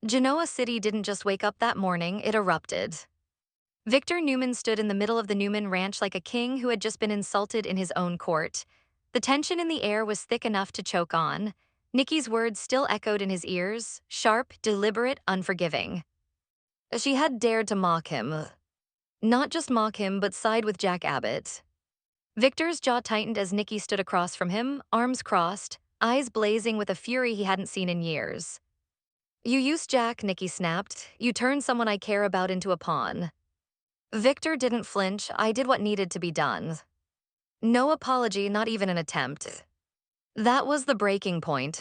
Genoa City didn't just wake up that morning, it erupted. Victor Newman stood in the middle of the Newman ranch like a king who had just been insulted in his own court. The tension in the air was thick enough to choke on. Nikki's words still echoed in his ears, sharp, deliberate, unforgiving. She had dared to mock him. Not just mock him, but side with Jack Abbott. Victor's jaw tightened as Nikki stood across from him, arms crossed, eyes blazing with a fury he hadn't seen in years. You used Jack, Nikki snapped. You turned someone I care about into a pawn. Victor didn't flinch. I did what needed to be done. No apology, not even an attempt. That was the breaking point.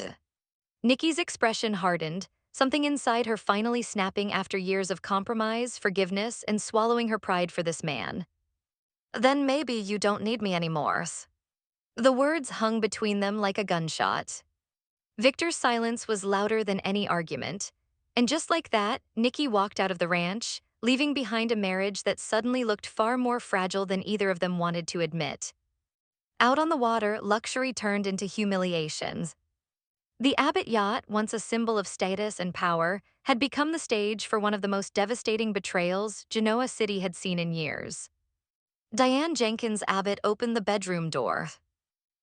Nikki's expression hardened, something inside her finally snapping after years of compromise, forgiveness, and swallowing her pride for this man. Then maybe you don't need me anymore. The words hung between them like a gunshot. Victor's silence was louder than any argument. And just like that, Nikki walked out of the ranch, leaving behind a marriage that suddenly looked far more fragile than either of them wanted to admit. Out on the water, luxury turned into humiliation. The Abbott yacht, once a symbol of status and power, had become the stage for one of the most devastating betrayals Genoa City had seen in years. Diane Jenkins Abbott opened the bedroom door.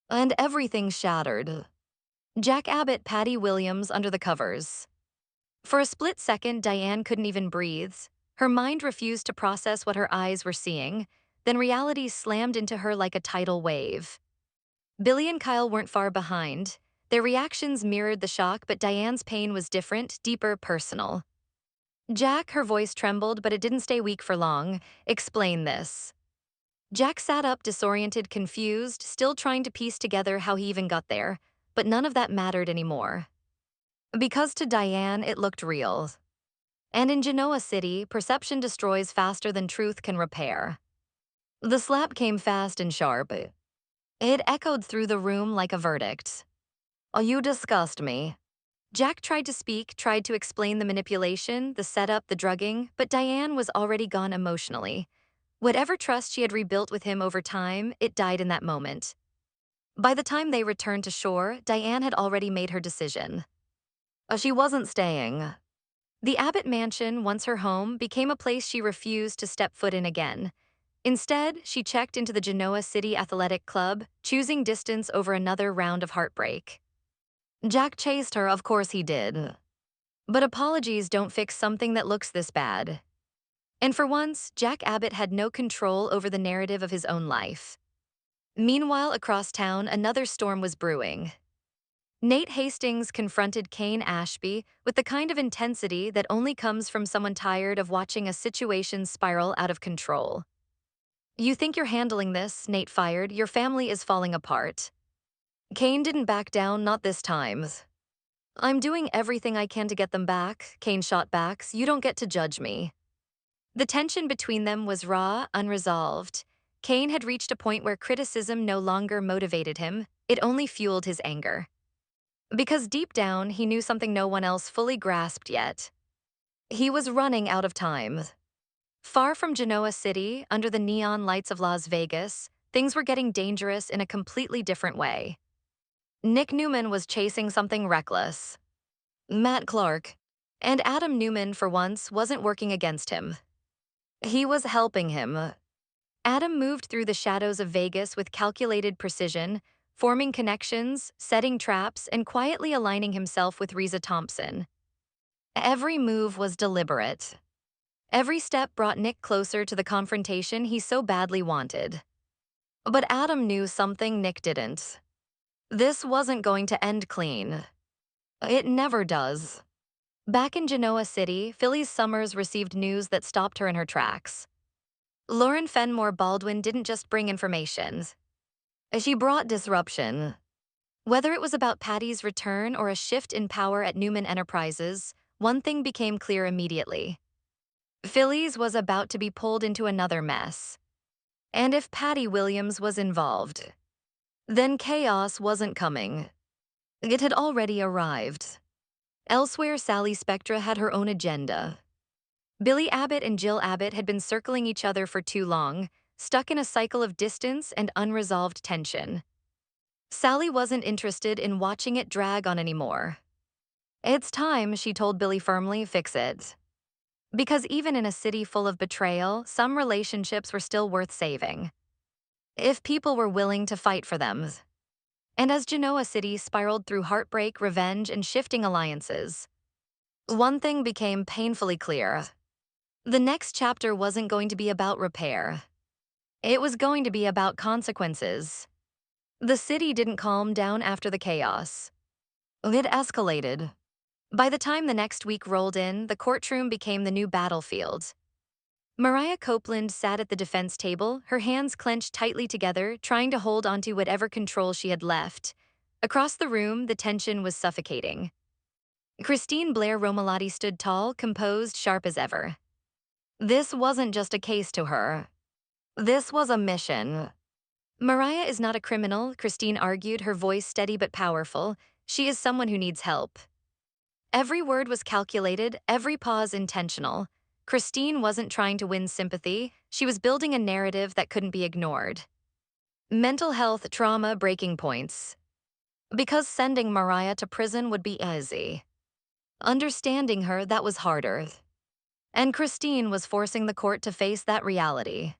And everything shattered. Jack Abbott, Patty Williams under the covers. For a split second, Diane couldn't even breathe. Her mind refused to process what her eyes were seeing. Then reality slammed into her like a tidal wave. Billy and Kyle weren't far behind. Their reactions mirrored the shock, but Diane's pain was different, deeper, personal. Jack, her voice trembled, but it didn't stay weak for long. Explain this. Jack sat up, disoriented, confused, still trying to piece together how he even got there, but none of that mattered anymore. Because to Diane, it looked real. And in Genoa City, perception destroys faster than truth can repair. The slap came fast and sharp. It echoed through the room like a verdict. Oh, you disgust me. Jack tried to speak, tried to explain the manipulation, the setup, the drugging, but Diane was already gone emotionally. Whatever trust she had rebuilt with him over time, it died in that moment. By the time they returned to shore, Diane had already made her decision. She wasn't staying. The Abbott mansion, once her home, became a place she refused to step foot in again. Instead, she checked into the Genoa City Athletic Club, choosing distance over another round of heartbreak. Jack chased her, of course he did. But apologies don't fix something that looks this bad. And for once, Jack Abbott had no control over the narrative of his own life. Meanwhile, across town, another storm was brewing. Nate Hastings confronted Kane Ashby with the kind of intensity that only comes from someone tired of watching a situation spiral out of control. You think you're handling this, Nate fired. Your family is falling apart. Kane didn't back down, not this time. I'm doing everything I can to get them back, Kane shot back. You don't get to judge me. The tension between them was raw, unresolved. Kane had reached a point where criticism no longer motivated him, it only fueled his anger. Because deep down, he knew something no one else fully grasped yet. He was running out of time. Far from Genoa City, under the neon lights of Las Vegas, things were getting dangerous in a completely different way. Nick Newman was chasing something reckless. Matt Clark. And Adam Newman, for once, wasn't working against him. He was helping him. Adam moved through the shadows of Vegas with calculated precision, forming connections, setting traps, and quietly aligning himself with Reza Thompson. Every move was deliberate. Every step brought Nick closer to the confrontation he so badly wanted. But Adam knew something Nick didn't. This wasn't going to end clean. It never does. Back in Genoa City, Phyllis Summers received news that stopped her in her tracks. Lauren Fenmore Baldwin didn't just bring information. She brought disruption. Whether it was about Patty's return or a shift in power at Newman Enterprises, one thing became clear immediately. Phyllis was about to be pulled into another mess. And if Patty Williams was involved, then chaos wasn't coming. It had already arrived. Elsewhere, Sally Spectra had her own agenda. Billy Abbott and Jill Abbott had been circling each other for too long, stuck in a cycle of distance and unresolved tension. Sally wasn't interested in watching it drag on anymore. It's time, she told Billy firmly, fix it. Because even in a city full of betrayal, some relationships were still worth saving. If people were willing to fight for them. And as Genoa City spiraled through heartbreak, revenge, and shifting alliances, one thing became painfully clear. The next chapter wasn't going to be about repair. It was going to be about consequences. The city didn't calm down after the chaos. It escalated. By the time the next week rolled in, the courtroom became the new battlefield. Mariah Copeland sat at the defense table, her hands clenched tightly together, trying to hold onto whatever control she had left. Across the room, the tension was suffocating. Christine Blair Romalotti stood tall, composed, sharp as ever. This wasn't just a case to her. This was a mission. Mariah is not a criminal, Christine argued, her voice steady but powerful. She is someone who needs help. Every word was calculated, every pause intentional. Christine wasn't trying to win sympathy, she was building a narrative that couldn't be ignored. Mental health, trauma, breaking points. Because sending Mariah to prison would be easy. Understanding her, that was harder. And Christine was forcing the court to face that reality.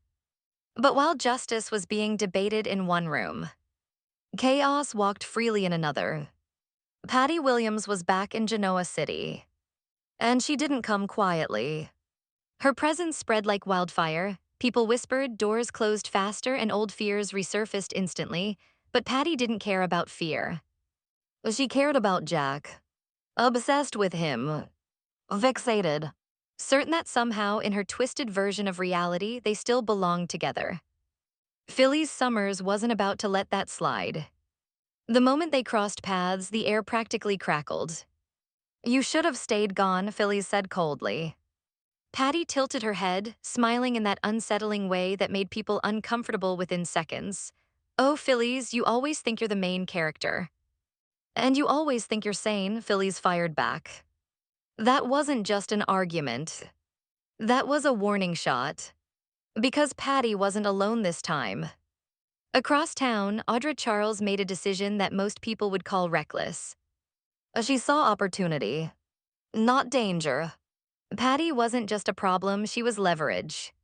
But while justice was being debated in one room, chaos walked freely in another. Patty Williams was back in Genoa City. And she didn't come quietly. Her presence spread like wildfire. People whispered, doors closed faster, and old fears resurfaced instantly. But Patty didn't care about fear. She cared about Jack. Obsessed with him. Fixated. Certain that somehow, in her twisted version of reality, they still belonged together. Phyllis Summers wasn't about to let that slide. The moment they crossed paths, the air practically crackled. You should have stayed gone, Phyllis said coldly. Patty tilted her head, smiling in that unsettling way that made people uncomfortable within seconds. Oh, Phyllis, you always think you're the main character. And you always think you're sane, Phyllis fired back. That wasn't just an argument. That was a warning shot. Because Patty wasn't alone this time. Across town, Audra Charles made a decision that most people would call reckless. She saw opportunity, not danger. Patty wasn't just a problem, she was leverage.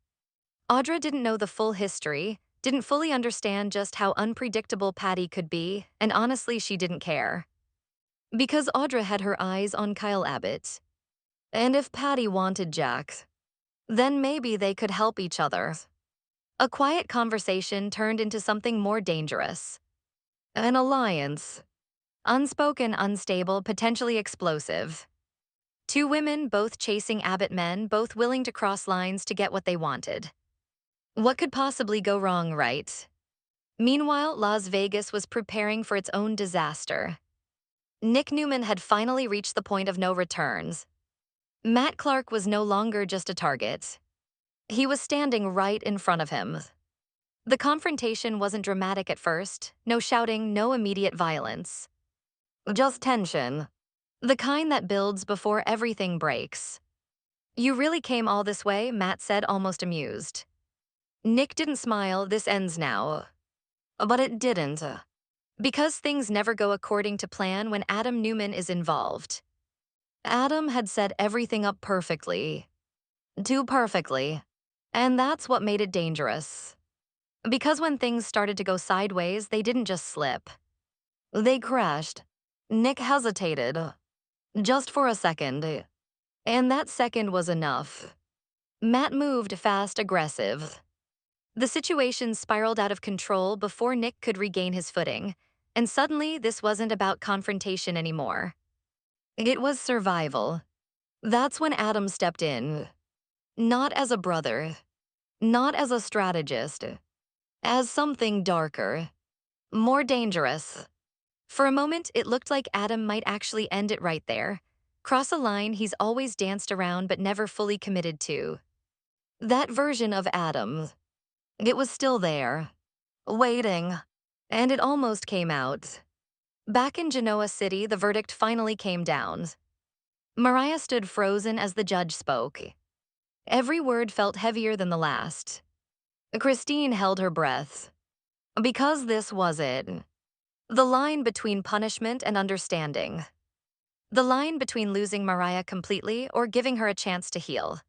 Audra didn't know the full history, didn't fully understand just how unpredictable Patty could be, and honestly, she didn't care. Because Audra had her eyes on Kyle Abbott. And if Patty wanted Jack, then maybe they could help each other. A quiet conversation turned into something more dangerous. An alliance. Unspoken, unstable, potentially explosive. Two women, both chasing Abbott men, both willing to cross lines to get what they wanted. What could possibly go wrong, right? Meanwhile, Las Vegas was preparing for its own disaster. Nick Newman had finally reached the point of no returns. Matt Clark was no longer just a target. He was standing right in front of him. The confrontation wasn't dramatic at first, no shouting, no immediate violence. Just tension. The kind that builds before everything breaks. You really came all this way, Matt said, almost amused. Nick didn't smile, this ends now. But it didn't. Because things never go according to plan when Adam Newman is involved. Adam had set everything up perfectly. Too perfectly. And that's what made it dangerous. Because when things started to go sideways, they didn't just slip. They crashed. Nick hesitated. Just for a second. And that second was enough. Matt moved fast, aggressive. The situation spiraled out of control before Nick could regain his footing. And suddenly, this wasn't about confrontation anymore. It was survival. That's when Adam stepped in. Not as a brother. Not as a strategist. As something darker. More dangerous. For a moment, it looked like Adam might actually end it right there. Cross a line he's always danced around but never fully committed to. That version of Adam. It was still there. Waiting. And it almost came out. Back in Genoa City, the verdict finally came down. Mariah stood frozen as the judge spoke. Every word felt heavier than the last. Christine held her breath. Because this was it. The line between punishment and understanding. The line between losing Mariah completely or giving her a chance to heal.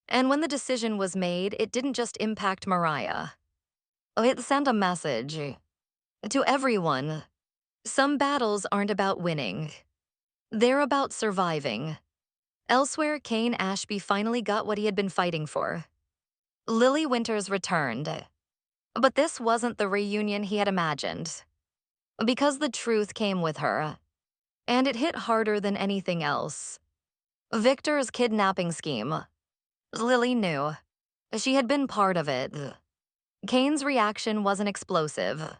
And when the decision was made, it didn't just impact Mariah. It sent a message to everyone. Some battles aren't about winning. They're about surviving. Elsewhere, Kane Ashby finally got what he had been fighting for. Lily Winters returned. But this wasn't the reunion he had imagined. Because the truth came with her. And it hit harder than anything else. Victor's kidnapping scheme. Lily knew. She had been part of it. Kane's reaction wasn't explosive.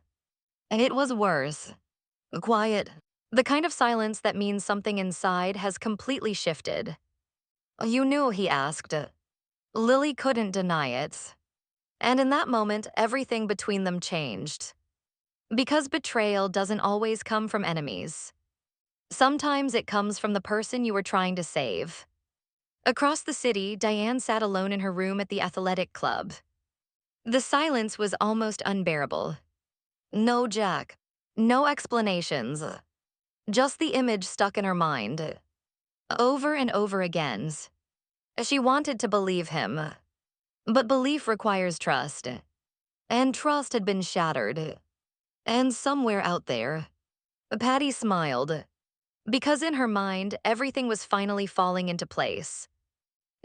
It was worse. Quiet. The kind of silence that means something inside has completely shifted. You knew, he asked. Lily couldn't deny it. And in that moment, everything between them changed. Because betrayal doesn't always come from enemies. Sometimes it comes from the person you were trying to save. Across the city, Diane sat alone in her room at the athletic club. The silence was almost unbearable. No Jack. No explanations. Just the image stuck in her mind. Over and over again. She wanted to believe him. But belief requires trust. And trust had been shattered. And somewhere out there, Patty smiled. Because in her mind, everything was finally falling into place.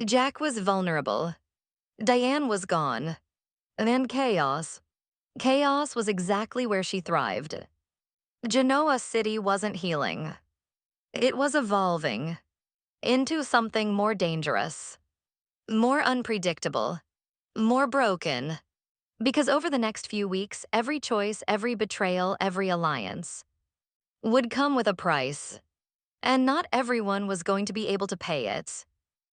Jack was vulnerable. Diane was gone. And then chaos. Chaos was exactly where she thrived. Genoa City wasn't healing. It was evolving into something more dangerous, more unpredictable, more broken. Because over the next few weeks, every choice, every betrayal, every alliance would come with a price. And not everyone was going to be able to pay it.